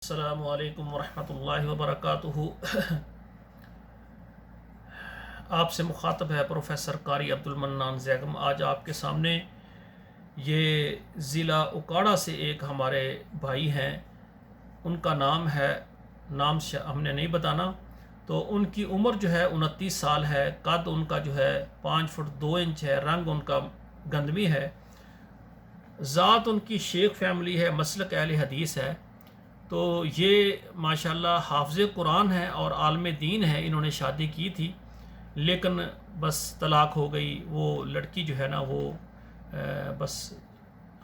السلام علیکم ورحمۃ اللہ وبرکاتہ۔ آپ سے مخاطب ہے پروفیسر قاری عبدالمنان زیگم۔ آج آپ کے سامنے یہ ضلع اکاڑا سے ایک ہمارے بھائی ہیں، ان کا نام ہے، ہم نے نہیں بتانا، تو ان کی عمر جو ہے 29 سال ہے، قد ان کا جو ہے 5 فٹ 2 انچ ہے، رنگ ان کا گندمی ہے، ذات ان کی شیخ فیملی ہے، مسلک اہل حدیث ہے۔ تو یہ ماشاءاللہ حافظ قرآن ہے اور عالم دین ہے۔ انہوں نے شادی کی تھی لیکن بس طلاق ہو گئی۔ وہ لڑکی جو ہے نا وہ بس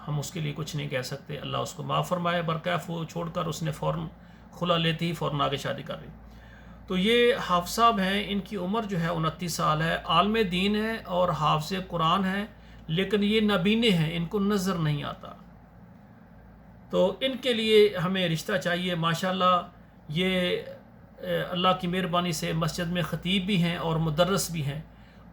ہم اس کے لیے کچھ نہیں کہہ سکتے، اللہ اس کو معاف فرمائے۔ برکیف وہ چھوڑ کر اس نے فوراً خلا لیتی ہی فوراً آگے شادی کر لی۔ تو یہ حافظ صاحب ہیں، ان کی عمر جو ہے 29 سال ہے، عالم دین ہے اور حافظ قرآن ہے، لیکن یہ نابینے ہیں، ان کو نظر نہیں آتا۔ تو ان کے لیے ہمیں رشتہ چاہیے۔ ماشاءاللہ یہ اللہ کی مہربانی سے مسجد میں خطیب بھی ہیں اور مدرس بھی ہیں۔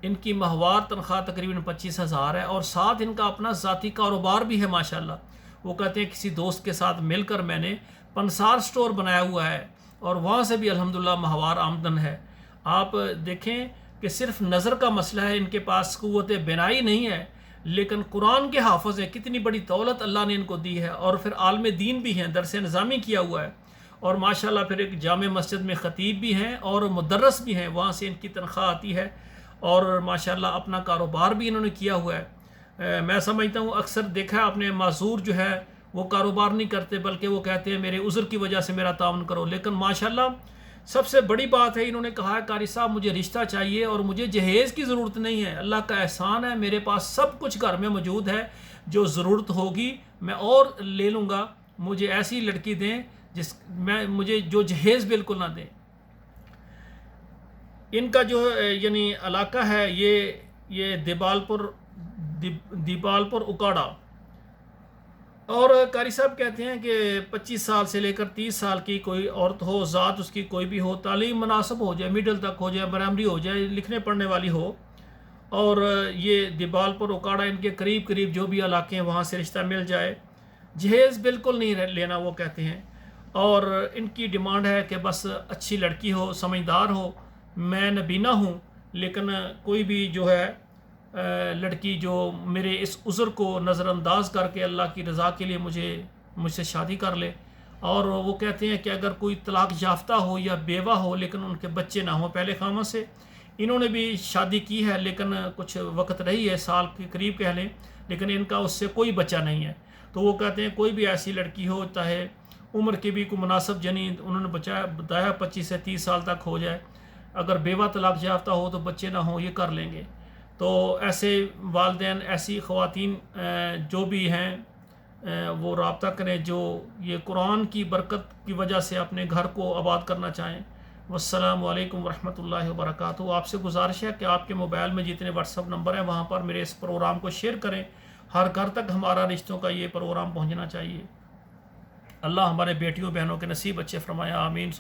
ان کی ماہوار تنخواہ تقریباً 25,000 ہے اور ساتھ ان کا اپنا ذاتی کاروبار بھی ہے ماشاءاللہ۔ وہ کہتے ہیں کسی دوست کے ساتھ مل کر میں نے پنسار سٹور بنایا ہوا ہے اور وہاں سے بھی الحمدللہ ماہوار آمدن ہے۔ آپ دیکھیں کہ صرف نظر کا مسئلہ ہے، ان کے پاس قوت بینائی نہیں ہے، لیکن قرآن کے حافظ ہیں۔ کتنی بڑی دولت اللہ نے ان کو دی ہے، اور پھر عالم دین بھی ہیں، درس نظامی کیا ہوا ہے، اور ماشاءاللہ پھر ایک جامع مسجد میں خطیب بھی ہیں اور مدرس بھی ہیں، وہاں سے ان کی تنخواہ آتی ہے، اور ماشاءاللہ اپنا کاروبار بھی انہوں نے کیا ہوا ہے۔ میں سمجھتا ہوں اکثر دیکھا ہے آپ نے، معذور جو ہے وہ کاروبار نہیں کرتے بلکہ وہ کہتے ہیں میرے عذر کی وجہ سے میرا تعاون کرو، لیکن ماشاءاللہ سب سے بڑی بات ہے، انہوں نے کہا ہے قاری صاحب مجھے رشتہ چاہیے اور مجھے جہیز کی ضرورت نہیں ہے، اللہ کا احسان ہے، میرے پاس سب کچھ گھر میں موجود ہے، جو ضرورت ہوگی میں اور لے لوں گا، مجھے ایسی لڑکی دیں مجھے جو جہیز بالکل نہ دیں۔ ان کا جو یعنی علاقہ ہے یہ دیبال پور اکاڑا، اور قاری صاحب کہتے ہیں کہ 25 سال سے لے کر 30 سال کی کوئی عورت ہو، ذات اس کی کوئی بھی ہو، تعلیم مناسب ہو جائے، مڈل تک ہو جائے، پرائمری ہو جائے، لکھنے پڑھنے والی ہو، اور یہ دیبال پور اکاڑا ان کے قریب قریب جو بھی علاقے ہیں وہاں سے رشتہ مل جائے۔ جہیز بالکل نہیں لینا وہ کہتے ہیں، اور ان کی ڈیمانڈ ہے کہ بس اچھی لڑکی ہو، سمجھدار ہو، میں نبینہ ہوں، لیکن کوئی بھی جو ہے لڑکی جو میرے اس عذر کو نظر انداز کر کے اللہ کی رضا کے لیے مجھ سے شادی کر لے۔ اور وہ کہتے ہیں کہ اگر کوئی طلاق یافتہ ہو یا بیوہ ہو لیکن ان کے بچے نہ ہوں پہلے خامہ سے، انہوں نے بھی شادی کی ہے لیکن کچھ وقت رہی ہے، سال کے قریب کہہ لیں، لیکن ان کا اس سے کوئی بچہ نہیں ہے۔ تو وہ کہتے ہیں کوئی بھی ایسی لڑکی ہو، چاہے عمر کی بھی کوئی مناسب جنین انہوں نے بتایا 25 سے 30 سال تک ہو جائے، اگر بیوہ طلاق یافتہ ہو تو بچے نہ ہوں، یہ کر لیں گے۔ تو ایسے والدین، ایسی خواتین جو بھی ہیں وہ رابطہ کریں جو یہ قرآن کی برکت کی وجہ سے اپنے گھر کو آباد کرنا چاہیں۔ والسلام علیکم ورحمۃ اللہ وبرکاتہ۔ آپ سے گزارش ہے کہ آپ کے موبائل میں جتنے واٹس ایپ نمبر ہیں وہاں پر میرے اس پروگرام کو شیئر کریں، ہر گھر تک ہمارا رشتوں کا یہ پروگرام پہنچنا چاہیے۔ اللہ ہمارے بیٹیوں بہنوں کے نصیب اچھے فرمائے، آمین۔